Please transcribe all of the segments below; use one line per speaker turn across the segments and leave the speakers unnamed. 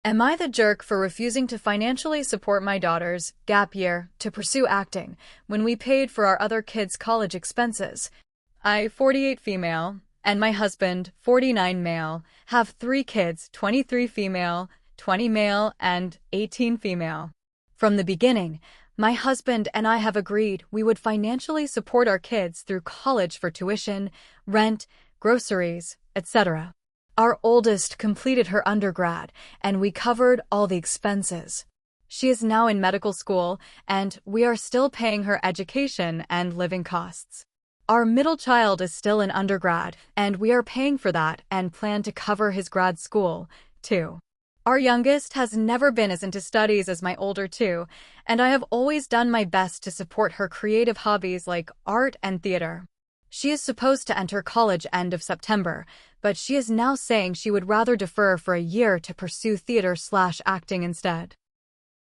Am I the jerk for refusing to financially support my daughter's gap year to pursue acting when we paid for our other kids' college expenses? I, 48 female, and my husband, 49 male, have 3 kids, 23 female, 20 male, and 18 female. From the beginning, my husband and I have agreed we would financially support our kids through college for tuition, rent, groceries, etc. Our oldest completed her undergrad, and we covered all the expenses. She is now in medical school, and we are still paying her education and living costs. Our middle child is still in undergrad, and we are paying for that and plan to cover his grad school, too. Our youngest has never been as into studies as my older two, and I have always done my best to support her creative hobbies like art and theater. She is supposed to enter college end of September, but she is now saying she would rather defer for a year to pursue theater/acting instead.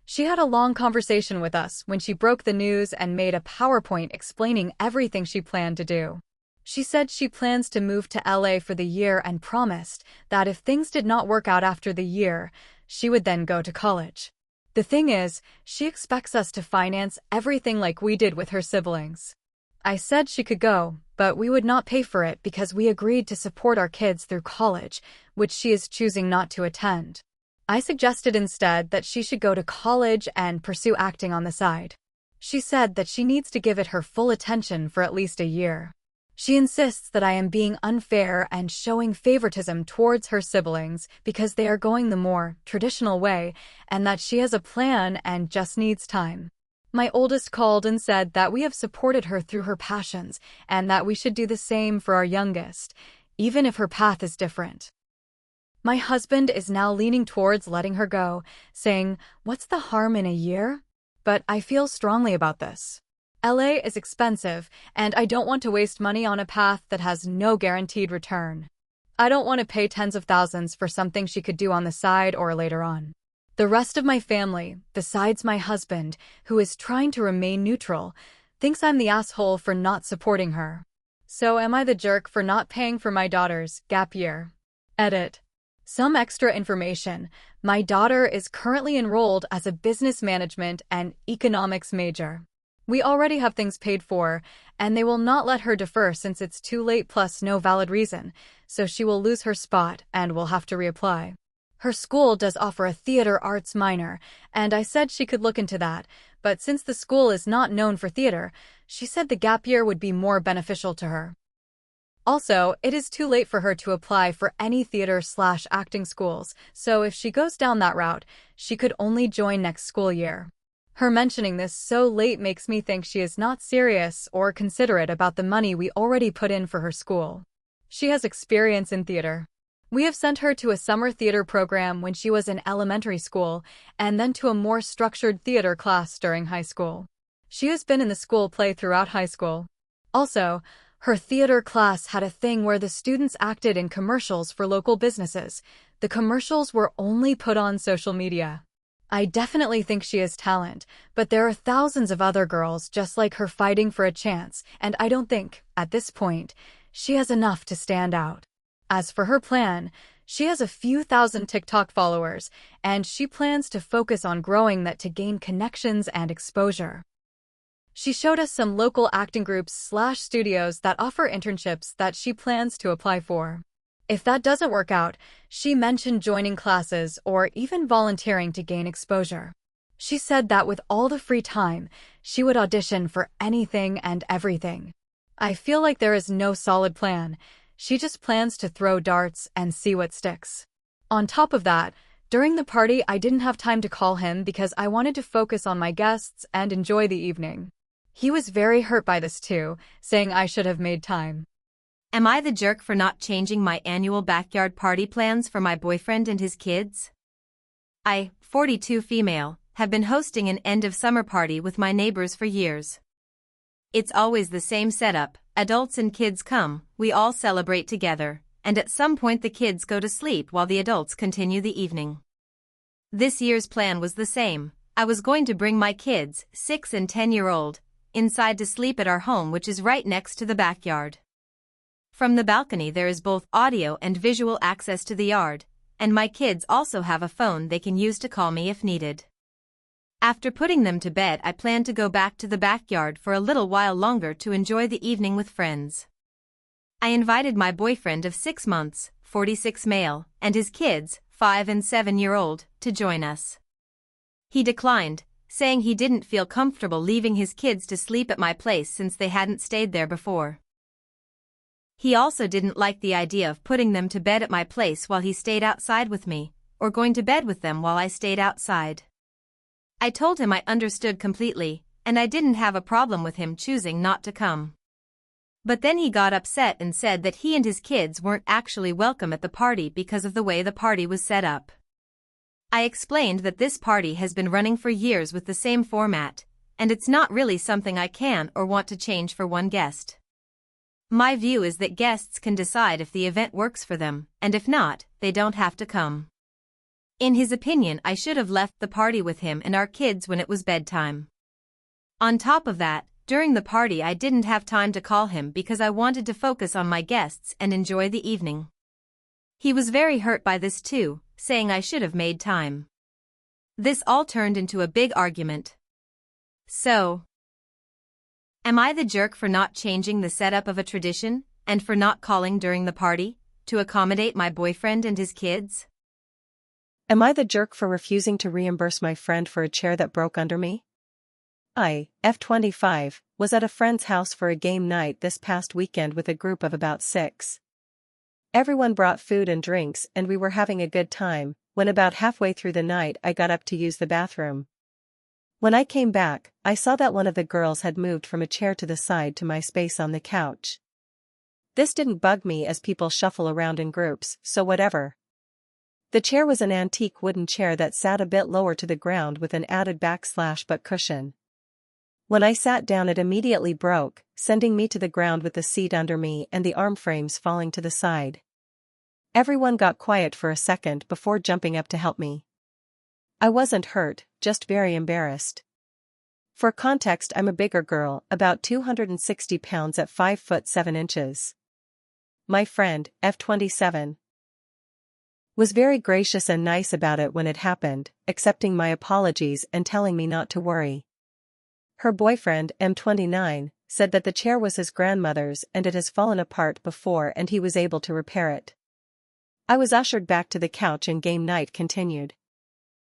She had a long conversation with us when she broke the news and made a PowerPoint explaining everything she planned to do. She said she plans to move to LA for the year and promised that if things did not work out after the year, she would then go to college. The thing is, she expects us to finance everything like we did with her siblings. I said she could go, but we would not pay for it because we agreed to support our kids through college, which she is choosing not to attend. I suggested instead that she should go to college and pursue acting on the side. She said that she needs to give it her full attention for at least a year. She insists that I am being unfair and showing favoritism towards her siblings because they are going the more traditional way and that she has a plan and just needs time. My oldest called and said that we have supported her through her passions and that we should do the same for our youngest, even if her path is different. My husband is now leaning towards letting her go, saying, "What's the harm in a year?" But I feel strongly about this. LA is expensive, and I don't want to waste money on a path that has no guaranteed return. I don't want to pay tens of thousands for something she could do on the side or later on. The rest of my family, besides my husband, who is trying to remain neutral, thinks I'm the asshole for not supporting her. So am I the jerk for not paying for my daughter's gap year? Edit. Some extra information. My daughter is currently enrolled as a business management and economics major. We already have things paid for, and they will not let her defer since it's too late plus no valid reason, so she will lose her spot and will have to reapply. Her school does offer a theater arts minor, and I said she could look into that, but since the school is not known for theater, she said the gap year would be more beneficial to her. Also, it is too late for her to apply for any theater/acting schools, so if she goes down that route, she could only join next school year. Her mentioning this so late makes me think she is not serious or considerate about the money we already put in for her school. She has experience in theater. We have sent her to a summer theater program when she was in elementary school and then to a more structured theater class during high school. She has been in the school play throughout high school. Also, her theater class had a thing where the students acted in commercials for local businesses. The commercials were only put on social media. I definitely think she has talent, but there are thousands of other girls just like her fighting for a chance, and I don't think, at this point, she has enough to stand out. As for her plan, she has a few thousand TikTok followers, and she plans to focus on growing that to gain connections and exposure. She showed us some local acting groups/studios that offer internships that she plans to apply for. If that doesn't work out, she mentioned joining classes or even volunteering to gain exposure. She said that with all the free time, she would audition for anything and everything. I feel like there is no solid plan. She just plans to throw darts and see what sticks. On top of that, during the party I didn't have time to call him because I wanted to focus on my guests and enjoy the evening. He was very hurt by this too, saying I should have made time.
Am I the jerk for not changing my annual backyard party plans for my boyfriend and his kids? I, 42 female, have been hosting an end-of-summer party with my neighbors for years. It's always the same setup. Adults and kids come, we all celebrate together, and at some point the kids go to sleep while the adults continue the evening. This year's plan was the same. I was going to bring my kids, 6 and 10-year-old, inside to sleep at our home, which is right next to the backyard. From the balcony there is both audio and visual access to the yard, and my kids also have a phone they can use to call me if needed. After putting them to bed, I plan to go back to the backyard for a little while longer to enjoy the evening with friends. I invited my boyfriend of 6 months, 46 male, and his kids, 5 and 7-year-old, to join us. He declined, saying he didn't feel comfortable leaving his kids to sleep at my place since they hadn't stayed there before. He also didn't like the idea of putting them to bed at my place while he stayed outside with me, or going to bed with them while I stayed outside. I told him I understood completely, and I didn't have a problem with him choosing not to come. But then he got upset and said that he and his kids weren't actually welcome at the party because of the way the party was set up. I explained that this party has been running for years with the same format, and it's not really something I can or want to change for one guest. My view is that guests can decide if the event works for them, and if not, they don't have to come. In his opinion, I should have left the party with him and our kids when it was bedtime. On top of that, during the party I didn't have time to call him because I wanted to focus on my guests and enjoy the evening. He was very hurt by this too, saying I should have made time. This all turned into a big argument. So, am I the jerk for not changing the setup of a tradition, and for not calling during the party, to accommodate my boyfriend and his kids?
Am I the jerk for refusing to reimburse my friend for a chair that broke under me? I, F25, was at a friend's house for a game night this past weekend with a group of about 6. Everyone brought food and drinks and we were having a good time, when about halfway through the night I got up to use the bathroom. When I came back, I saw that one of the girls had moved from a chair to the side to my space on the couch. This didn't bug me as people shuffle around in groups, so whatever. The chair was an antique wooden chair that sat a bit lower to the ground with an added back/butt cushion. When I sat down it immediately broke, sending me to the ground with the seat under me and the arm frames falling to the side. Everyone got quiet for a second before jumping up to help me. I wasn't hurt, just very embarrassed. For context, I'm a bigger girl, about 260 pounds at 5 foot 7 inches. My friend, F27, was very gracious and nice about it when it happened, accepting my apologies and telling me not to worry. Her boyfriend, M29, said that the chair was his grandmother's and it has fallen apart before and he was able to repair it. I was ushered back to the couch and game night continued.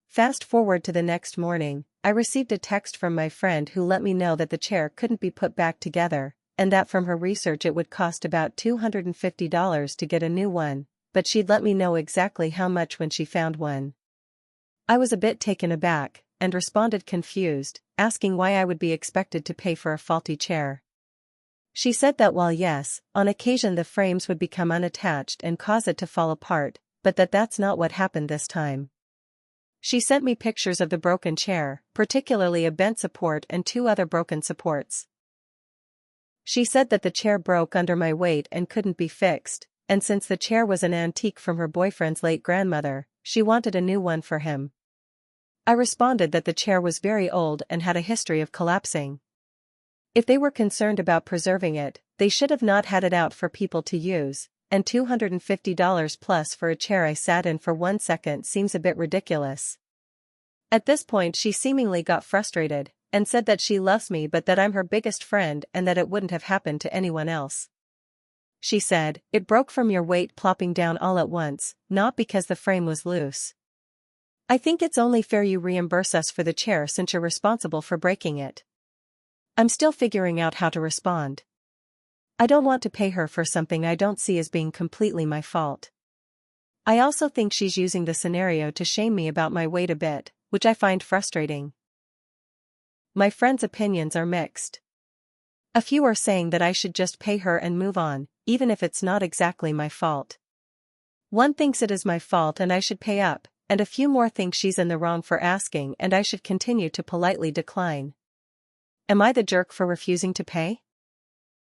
Fast forward to the next morning, I received a text from my friend who let me know that the chair couldn't be put back together, and that from her research it would cost about $250 to get a new one, but she'd let me know exactly how much when she found one. I was a bit taken aback, and responded confused, asking why I would be expected to pay for a faulty chair. She said that while yes, on occasion the frames would become unattached and cause it to fall apart, but that's not what happened this time. She sent me pictures of the broken chair, particularly a bent support and 2 other broken supports. She said that the chair broke under my weight and couldn't be fixed, and since the chair was an antique from her boyfriend's late grandmother, she wanted a new one for him. I responded that the chair was very old and had a history of collapsing. If they were concerned about preserving it, they should have not had it out for people to use, and $250 plus for a chair I sat in for 1 second seems a bit ridiculous. At this point she seemingly got frustrated, and said that she loves me but that I'm her biggest friend and that it wouldn't have happened to anyone else. She said, "It broke from your weight plopping down all at once, not because the frame was loose. I think it's only fair you reimburse us for the chair since you're responsible for breaking it." I'm still figuring out how to respond. I don't want to pay her for something I don't see as being completely my fault. I also think she's using the scenario to shame me about my weight a bit, which I find frustrating. My friends' opinions are mixed. A few are saying that I should just pay her and move on, even if it's not exactly my fault. One thinks it is my fault and I should pay up, and a few more think she's in the wrong for asking and I should continue to politely decline. Am I the jerk for refusing to pay?